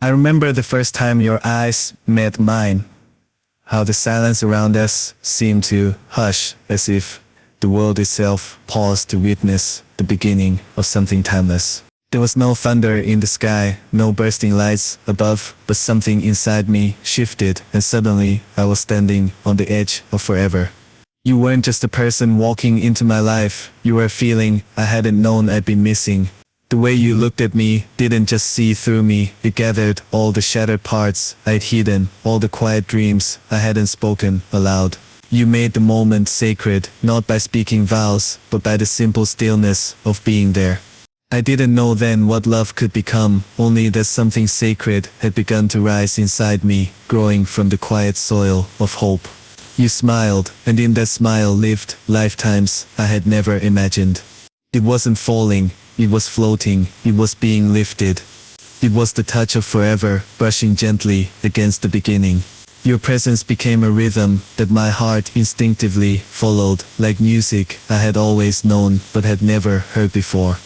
I remember the first time your eyes met mine, how the silence around us seemed to hush as if the world itself paused to witness the beginning of something timeless. There was no thunder in the sky, no bursting lights above, but something inside me shifted and suddenly I was standing on the edge of forever. You weren't just a person walking into my life, you were a feeling I hadn't known I'd been missing. The way you looked at me didn't just see through me, it gathered all the shattered parts I'd hidden, all the quiet dreams I hadn't spoken aloud. You made the moment sacred, not by speaking vows, but by the simple stillness of being there. I didn't know then what love could become, only that something sacred had begun to rise inside me, growing from the quiet soil of hope. You smiled, and in that smile lived lifetimes I had never imagined. It wasn't falling, it was floating, it was being lifted. It was the touch of forever, brushing gently against the beginning. Your presence became a rhythm that my heart instinctively followed, like music I had always known but had never heard before.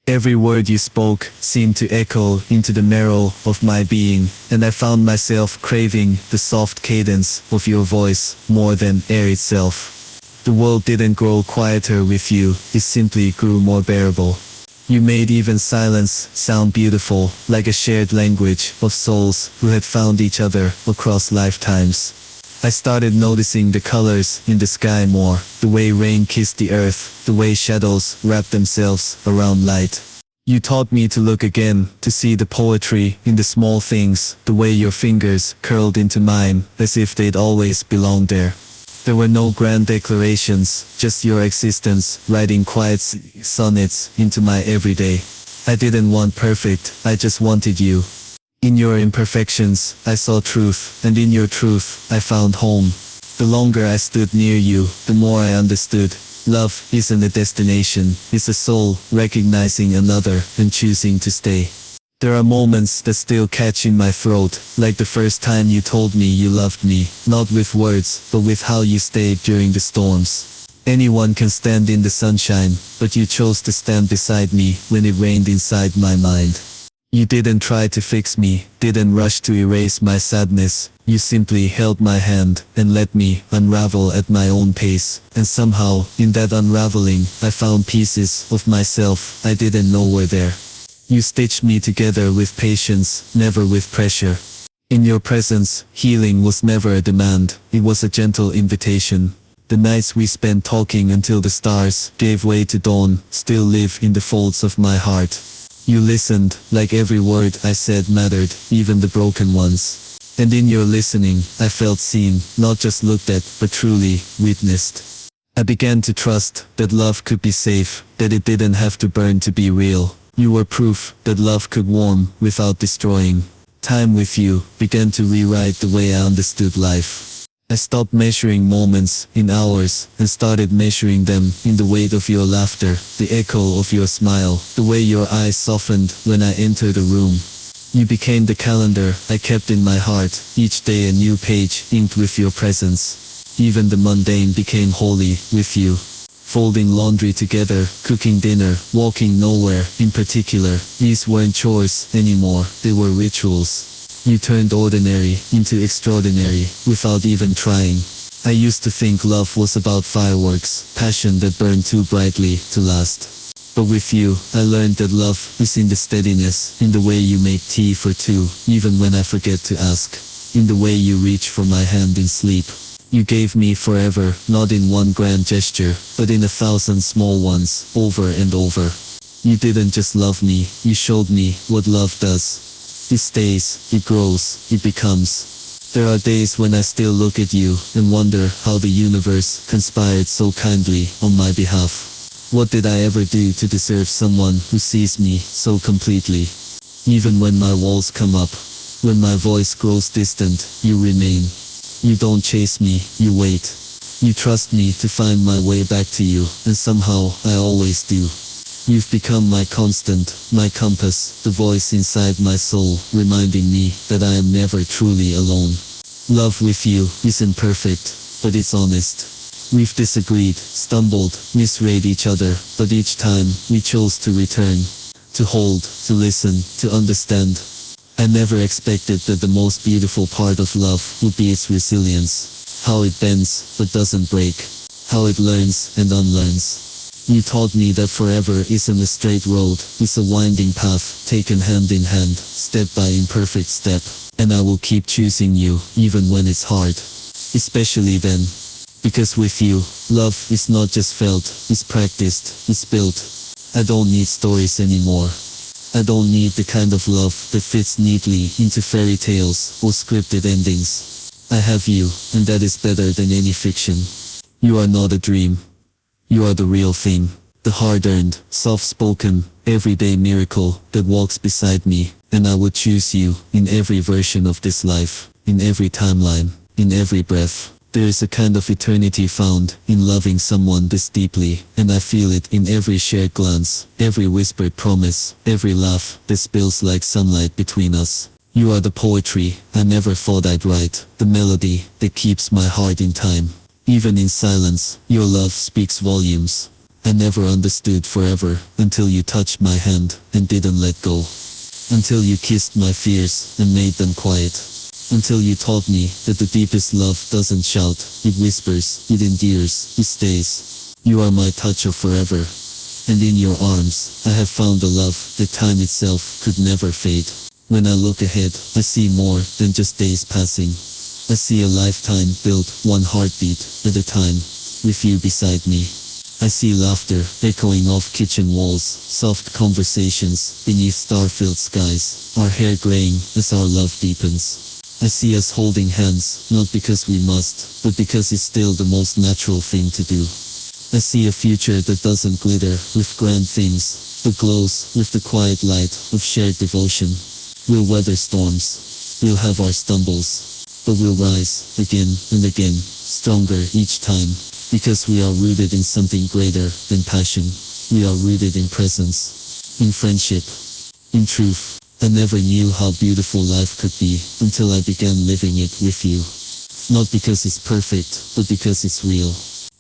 Every word you spoke seemed to echo into the marrow of my being, and I found myself craving the soft cadence of your voice more than air itself. The world didn't grow quieter with you, it simply grew more bearable. You made even silence sound beautiful, like a shared language of souls who had found each other across lifetimes. I started noticing the colors in the sky more, the way rain kissed the earth, the way shadows wrapped themselves around light. You taught me to look again, to see the poetry in the small things, the way your fingers curled into mine, as if they'd always belonged there. There were no grand declarations, just your existence, writing quiet sonnets into my everyday. I didn't want perfect, I just wanted you. In your imperfections, I saw truth, and in your truth, I found home. The longer I stood near you, the more I understood. Love isn't a destination, it's a soul recognizing another and choosing to stay. There are moments that still catch in my throat, like the first time you told me you loved me, not with words, but with how you stayed during the storms. Anyone can stand in the sunshine, but you chose to stand beside me when it rained inside my mind. You didn't try to fix me, didn't rush to erase my sadness. You simply held my hand and let me unravel at my own pace. And somehow, in that unraveling, I found pieces of myself I didn't know were there. You stitched me together with patience, never with pressure. In your presence, healing was never a demand, it was a gentle invitation. The nights we spent talking until the stars gave way to dawn still live in the folds of my heart. You listened, like every word I said mattered, even the broken ones. And in your listening, I felt seen, not just looked at, but truly witnessed. I began to trust that love could be safe, that it didn't have to burn to be real. You were proof that love could warm without destroying. Time with you began to rewrite the way I understood life. I stopped measuring moments in hours and started measuring them in the weight of your laughter, the echo of your smile, the way your eyes softened when I entered a room. You became the calendar I kept in my heart, each day a new page inked with your presence. Even the mundane became holy with you. Folding laundry together, cooking dinner, walking nowhere in particular, these weren't chores anymore, they were rituals. You turned ordinary into extraordinary, without even trying. I used to think love was about fireworks, passion that burned too brightly to last. But with you, I learned that love is in the steadiness, in the way you make tea for two, even when I forget to ask. In the way you reach for my hand in sleep. You gave me forever, not in one grand gesture, but in 1,000 small ones, over and over. You didn't just love me, you showed me what love does. It stays, it grows, it becomes. There are days when I still look at you and wonder how the universe conspired so kindly on my behalf. What did I ever do to deserve someone who sees me so completely? Even when my walls come up, when my voice grows distant, you remain. You don't chase me, you wait. You trust me to find my way back to you, and somehow I always do. You've become my constant, my compass, the voice inside my soul, reminding me that I am never truly alone. Love with you isn't perfect, but it's honest. We've disagreed, stumbled, misread each other, but each time we chose to return, to hold, to listen, to understand. I never expected that the most beautiful part of love would be its resilience. How it bends, but doesn't break. How it learns and unlearns. You taught me that forever isn't a straight road, it's a winding path, taken hand in hand, step by imperfect step. And I will keep choosing you, even when it's hard. Especially then. Because with you, love is not just felt, it's practiced, it's built. I don't need stories anymore. I don't need the kind of love that fits neatly into fairy tales or scripted endings. I have you, and that is better than any fiction. You are not a dream. You are the real thing. The hard-earned, soft-spoken, everyday miracle that walks beside me. And I would choose you in every version of this life, in every timeline, in every breath. There is a kind of eternity found in loving someone this deeply, and I feel it in every shared glance, every whispered promise, every laugh that spills like sunlight between us. You are the poetry I never thought I'd write, the melody that keeps my heart in time. Even in silence, your love speaks volumes. I never understood forever until you touched my hand and didn't let go. Until you kissed my fears and made them quiet. Until you taught me that the deepest love doesn't shout, it whispers, it endears, it stays. You are my touch of forever. And in your arms, I have found a love that time itself could never fade. When I look ahead, I see more than just days passing. I see a lifetime built one heartbeat at a time, with you beside me. I see laughter echoing off kitchen walls, soft conversations beneath star-filled skies, our hair graying as our love deepens. I see us holding hands, not because we must, but because it's still the most natural thing to do. I see a future that doesn't glitter with grand things, but glows with the quiet light of shared devotion. We'll weather storms, we'll have our stumbles, but we'll rise again and again, stronger each time, because we are rooted in something greater than passion. We are rooted in presence, in friendship, in truth. I never knew how beautiful life could be until I began living it with you. Not because it's perfect, but because it's real.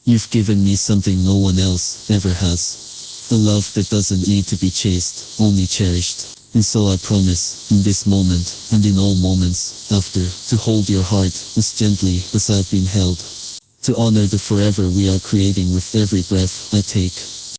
You've given me something no one else ever has. A love that doesn't need to be chased, only cherished. And so I promise, in this moment, and in all moments after, to hold your heart as gently as I've been held. To honor the forever we are creating with every breath I take.